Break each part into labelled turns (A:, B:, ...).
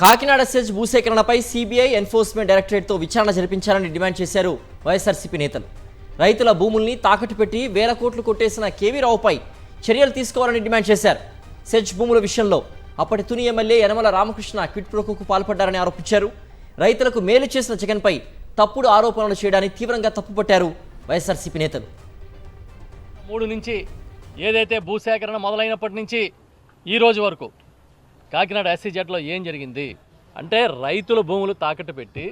A: Kakinada SEZ భూసేకరణపై CBI enforcement డైరెక్టరేట్తో విచారణ జరిపించాలని demand చేశారు వైఎస్ఆర్సీపీ నేతలు. రైతుల భూముల్ని తాకట్టు పెట్టి వేల కోట్లు కొట్టేసిన కేవీ రావుపై చర్యలు తీసుకోవాలని డిమాండ్ చేశారు. సెజ్ భూముల విషయంలో అప్పటి తుని ఎమ్మెల్యే యనమల రామకృష్ణ క్విడ్ ప్రోకోకు పాల్పడ్డారని ఆరోపించారు. రైతులకు మేలు చేసిన జగన్పై తప్పుడు ఆరోపణలు చేయడాన్ని తీవ్రంగా తప్పుపట్టారు వైఎస్ఆర్సీపీ నేతలు.
B: 3 నుంచి ఏదైతే భూసేకరణ మొదలైనప్పటి నుంచి ఈ రోజు వరకు కాకినాడ SEZలో ఏం జరిగింది అంటే, రైతుల భూములు తాకట్టు పెట్టి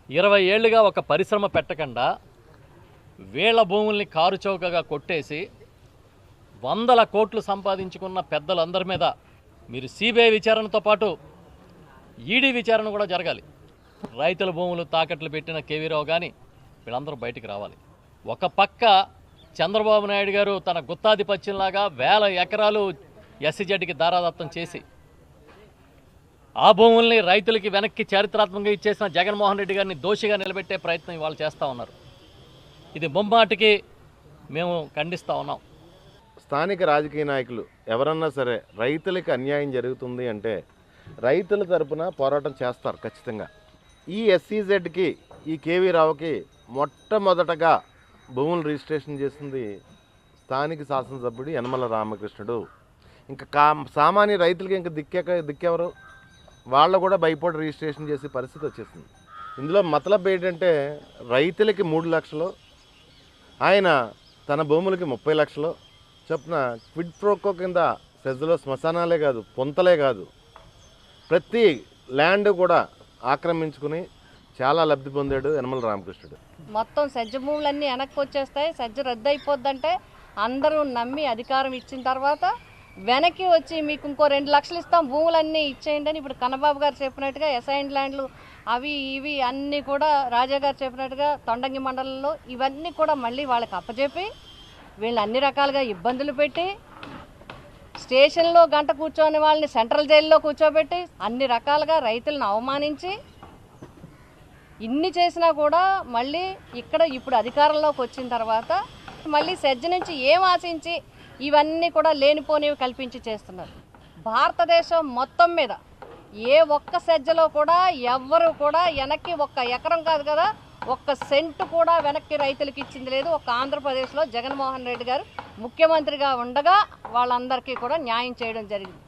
B: 20 ఏళ్లుగా ఒక పరిశ్రమ పెట్టకుండా వీళ్ల భూముల్ని కారు చౌకగా కొట్టేసి 100 కోట్లు సంపాదించుకున్న పెద్దలందరి మీద మీరు సిబిఐ విచారణతో పాటు ఈడీ విచారణ కూడా జరగాలి. రైతుల భూములు తాకట్లు పెట్టిన కేవీ రావు కానీ వీళ్ళందరూ బయటికి రావాలి. ఒక పక్క చంద్రబాబు నాయుడు గారు తన గుత్తాధిపత్యంలాగా 1000 ఎకరాలు SEZకి దారాదత్తం చేసి ఆ భూముల్ని రైతులకి వెనక్కి చారిత్రాత్మకంగా ఇచ్చేసిన జగన్మోహన్ రెడ్డి గారిని దోషిగా నిలబెట్టే ప్రయత్నం ఇవాళ చేస్తూ ఉన్నారు. ఇది ముమ్మాటికి మేము ఖండిస్తూ ఉన్నాం.
C: స్థానిక రాజకీయ నాయకులు ఎవరన్నా సరే రైతులకి అన్యాయం జరుగుతుంది అంటే రైతుల తరపున పోరాటం చేస్తారు ఖచ్చితంగా. ఈ SEZకి ఈ కేవీ రావుకి మొట్టమొదటగా భూములు రిజిస్ట్రేషన్ చేసింది స్థానిక శాసనసభ్యుడు యనమల రామకృష్ణుడు. ఇంకా సామాన్య రైతులకి ఇంకా దిక్కెవరు? వాళ్ళు కూడా భయపడి రిజిస్ట్రేషన్ చేసే పరిస్థితి వచ్చేసింది. ఇందులో మతలబ్ ఏంటంటే, రైతులకి 3 లక్షలు, ఆయన తన భూములకి 30 లక్షలు చొప్పున క్విడ్ ప్రోకో కింద సెజ్లో శ్మశానాలే కాదు, పొంతలే కాదు, ప్రతి ల్యాండ్ కూడా ఆక్రమించుకుని చాలా లబ్ధి పొందాడు యనమల రామకృష్ణుడు.
D: మొత్తం సెజ్ భూములన్నీ వెనక్కి వచ్చేస్తాయి, సెజ్ రద్దు అయిపోద్దంటే అందరూ నమ్మి అధికారం ఇచ్చిన తర్వాత వెనక్కి వచ్చి మీకు ఇంకో 2 లక్షలు ఇస్తాం, భూములన్నీ ఇచ్చేయండి అని ఇప్పుడు కన్నబాబు గారు చెప్పినట్టుగా అసైన్డ్ ల్యాండ్లు అవి ఇవి అన్నీ కూడా రాజా గారు చెప్పినట్టుగా తొండంగి మండలంలో ఇవన్నీ కూడా మళ్ళీ వాళ్ళకి అప్పచెప్పి వీళ్ళని అన్ని రకాలుగా ఇబ్బందులు పెట్టి స్టేషన్లో గంట కూర్చొని వాళ్ళని సెంట్రల్ జైల్లో కూర్చోబెట్టి అన్ని రకాలుగా రైతులను అవమానించి ఇన్ని చేసినా కూడా మళ్ళీ ఇప్పుడు అధికారంలోకి వచ్చిన తర్వాత మళ్ళీ సెజ్ నుంచి ఏం ఆశించి ఇవన్నీ కూడా లేనిపోనివి కల్పించి చేస్తున్నారు. భారతదేశం మొత్తం మీద ఏ ఒక్క సెజ్లో కూడా ఎవ్వరు కూడా వెనక్కి 1 ఎకరం కాదు కదా, 1 సెంటు కూడా వెనక్కి రైతులకు ఇచ్చింది లేదు. ఒక ఆంధ్రప్రదేశ్లో జగన్మోహన్ రెడ్డి గారు ముఖ్యమంత్రిగా ఉండగా వాళ్ళందరికీ కూడా న్యాయం చేయడం జరిగింది.